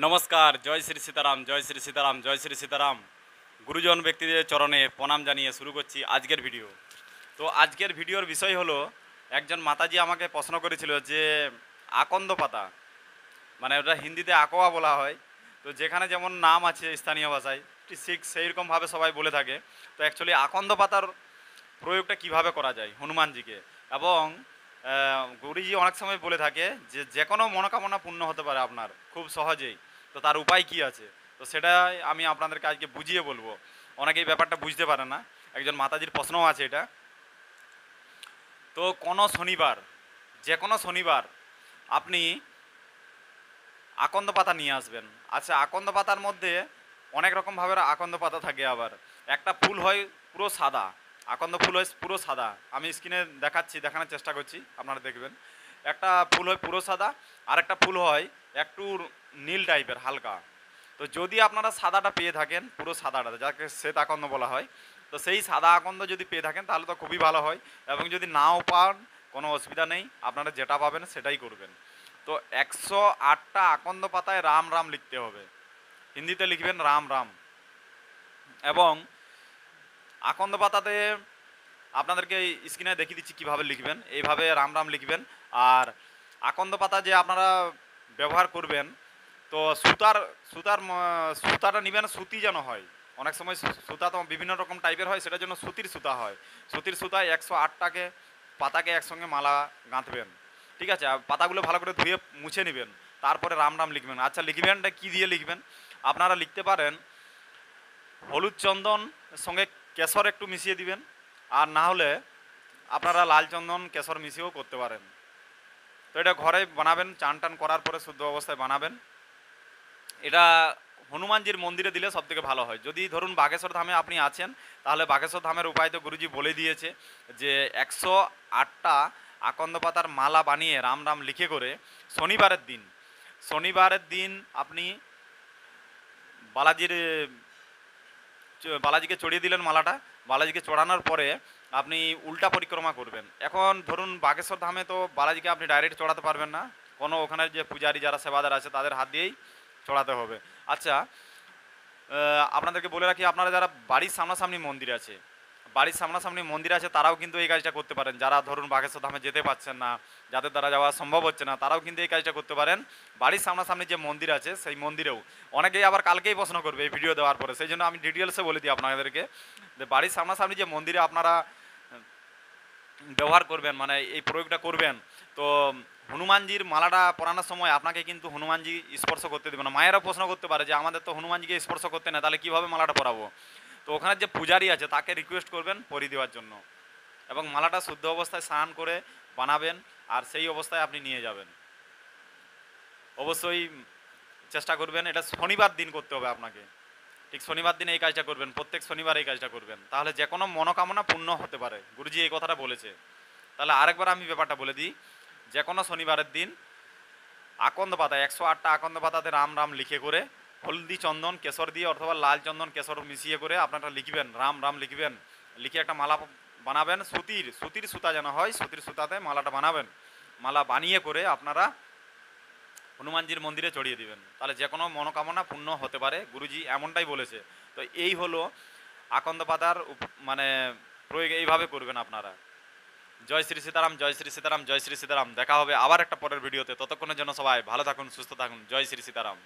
নমস্কার, জয় শ্রী সীতারাম, জয় শ্রী সীতারাম, জয় শ্রী সীতারাম। গুরুজন ব্যক্তিদের চরণে প্রণাম জানিয়ে শুরু করছি আজকের ভিডিও। তো আজকের ভিডিওর বিষয় হলো, একজন মাতাজি আমাকে প্রশ্ন করেছিল যে আকন্দ পাতা, মানে ওটা হিন্দিতে আকোয়া বলা হয়। তো যেখানে যেমন নাম আছে স্থানীয় ভাষায় ঠিক সেইরকমভাবে সবাই বলে থাকে। তো অ্যাকচুয়ালি আকন্দ পাতার প্রয়োগটা কিভাবে করা যায় হনুমানজিকে, এবং গুরুজি অনেক সময় বলে থাকে যে যে কোনো মনোকামনা পূর্ণ হতে পারে আপনার খুব সহজেই। তো তার উপায় কি আছে, তো সেটাই আমি আপনাদেরকে আজকে বুঝিয়ে বলবো। অনেকেই ব্যাপারটা বুঝতে পারে না, একজন মাতাজির প্রশ্নও আছে এটা। তো কোনো শনিবার, যে কোনো শনিবার আপনি আকন্দ পাতা নিয়ে আসবেন। আচ্ছা, আকন্দ পাতার মধ্যে অনেক রকম ভাবে আকন্দ পাতা থাকে। আবার একটা ফুল হয় পুরো সাদা, আকন্দ ফুল হয় পুরো সাদা। আমি স্ক্রিনে দেখানোর চেষ্টা করছি, আপনারা দেখবেন। একটা ফুল হয় পুরো সাদা, আর একটা ফুল হয় একটু নীল টাইপের হালকা। তো যদি আপনারা সাদাটা পেয়ে থাকেন, পুরো সাদাটা যাকে শ্বেত আকন্দ বলা হয়, তো সেই সাদা আকন্দ যদি পেয়ে থাকেন তাহলে তো খুবই ভালো হয়। এবং যদি নাও পান কোনো অসুবিধা নেই, আপনারা যেটা পাবেন সেটাই করবেন। তো 108টা আকন্দ পাতায় রাম রাম লিখতে হবে, হিন্দিতে লিখবেন রাম রাম। এবং আকন্দ পাতাতে আপনাদেরকে স্ক্রিনে দেখিয়ে দিচ্ছি কীভাবে লিখবেন, এইভাবে রাম রাম লিখবেন। আর আকন্দ পাতা যে আপনারা ব্যবহার করবেন, তো সুতার সুতার সুতাটা নেবেন, সুতি যেন হয়। অনেক সময় সুতা তো বিভিন্ন রকম টাইপের হয়, সেটার জন্য সুতির সুতা হয়। সুতির সুতায় 108টাকে পাতাকে একসঙ্গে মালা গাঁথবেন। ঠিক আছে, আর পাতাগুলো ভালো করে ধুয়ে মুছে নেবেন, তারপরে রাম রাম লিখবেন। আচ্ছা, লিখবেনটা কী দিয়ে লিখবেন? আপনারা লিখতে পারেন হলুদ চন্দন সঙ্গে কেশর একটু মিশিয়ে দিবেন, আর না হলে আপনারা লাল চন্দন কেশর মিশিয়েও করতে পারেন। তো এটা ঘরে বানাবেন, চান টান করার পরে শুদ্ধ অবস্থায় বানাবেন। এটা হনুমানজির মন্দিরে দিলে সব থেকে ভালো হয়। যদি ধরুন বাগেশ্বর ধামে আপনি আছেন, তাহলে বাগেশ্বর ধামের উপায় তো গুরুজি বলে দিয়েছে যে 108টা আকন্দ পাতার মালা বানিয়ে রাম রাম লিখে করে শনিবারের দিন আপনি বালাজির বালাজিকে চড়িয়ে দিলেন মালাটা। বালাজিকে চড়ানোর পরে আপনি উল্টা পরিক্রমা করবেন। এখন ধরুন বাগেশ্বর ধামে তো বালাজিকে আপনি ডাইরেক্ট চড়াতে পারবেন না, কোনো ওখানে যে পূজারি যারা সেবাদার আছে তাদের হাত দিয়েই চড়াতে হবে। আচ্ছা, আপনাদেরকে বলে রাখি, আপনারা যারা বাড়ির সামনাসামনি মন্দির আছে, তারাও কিন্তু এই কাজটা করতে পারেন। যারা ধরুন বাগেশ্বর ধামে যেতে পারছেন না, যাদের দ্বারা যাওয়া সম্ভব হচ্ছে না, তারাও কিন্তু এই কাজটা করতে পারেন। বাড়ির সামনাসামনি যে মন্দির আছে সেই মন্দিরেও, অনেকেই আবার কালকেই প্রশ্ন করবে এই ভিডিও দেওয়ার পরে, সেই জন্য আমি ডিটেলসে বলে দিই আপনাদেরকে যে বাড়ির সামনাসামনি যে মন্দিরে আপনারা ব্যবহার করবেন, মানে এই প্রয়োগটা করবেন, তো হনুমানজির মালাটা পরানোর সময় আপনাকে কিন্তু হনুমানজি স্পর্শ করতে দেবে না। মায়েরা প্রশ্ন করতে পারে যে আমাদের তো হনুমানজিকে স্পর্শ করতে না, তাহলে কীভাবে মালাটা পরাবো? তো ওখানে যে পূজারি আছে তাকে রিকোয়েস্ট করবেন পরিয়ে দেওয়ার জন্য, এবং মালাটা শুদ্ধ অবস্থায় স্নান করে বানাবেন, আর সেই অবস্থায় আপনি নিয়ে যাবেন। অবশ্যই চেষ্টা করবেন, এটা শনিবার দিন করতে হবে আপনাকে। ঠিক শনিবার দিনে এই কাজটা করবেন, প্রত্যেক শনিবার এই কাজটা করবেন, তাহলে যে কোনো মনোকামনা পূর্ণ হতে পারে। গুরুজি এই কথাটা বলেছে। তাহলে আরেকবার আমি ব্যাপারটা বলে দিই, যে কোনো শনিবারের দিন আকন্দ পাতা 108টা আকন্দ পাতাতে রাম রাম লিখে করে হলদি চন্দন কেশর দিয়ে অথবা লাল চন্দন কেশর মিশিয়ে করে আপনারা লিখবেন, রাম রাম লিখবেন। লিখে একটা মালা বানাবেন, সুতির সুতা যেন হয়, সুতির সুতাতে মালাটা বানাবেন। মালা বানিয়ে করে আপনারা হনুমানজির মন্দিরে চড়িয়ে দিবেন, তাহলে যে কোনো মনোকামনা পূর্ণ হতে পারে। গুরুজি এমনটাই বলেছে। তো এই হলো আকন্দ পাতার মানে প্রয়োগ, এইভাবে করবেন আপনারা। জয় শ্রী সীতারাম, জয় শ্রী সীতারাম, জয় শ্রী সীতারাম। দেখা হবে আবার একটা পরের ভিডিওতে। ততক্ষণের জন্য সবাই ভালো থাকুন, সুস্থ থাকুন। জয় শ্রী সীতারাম।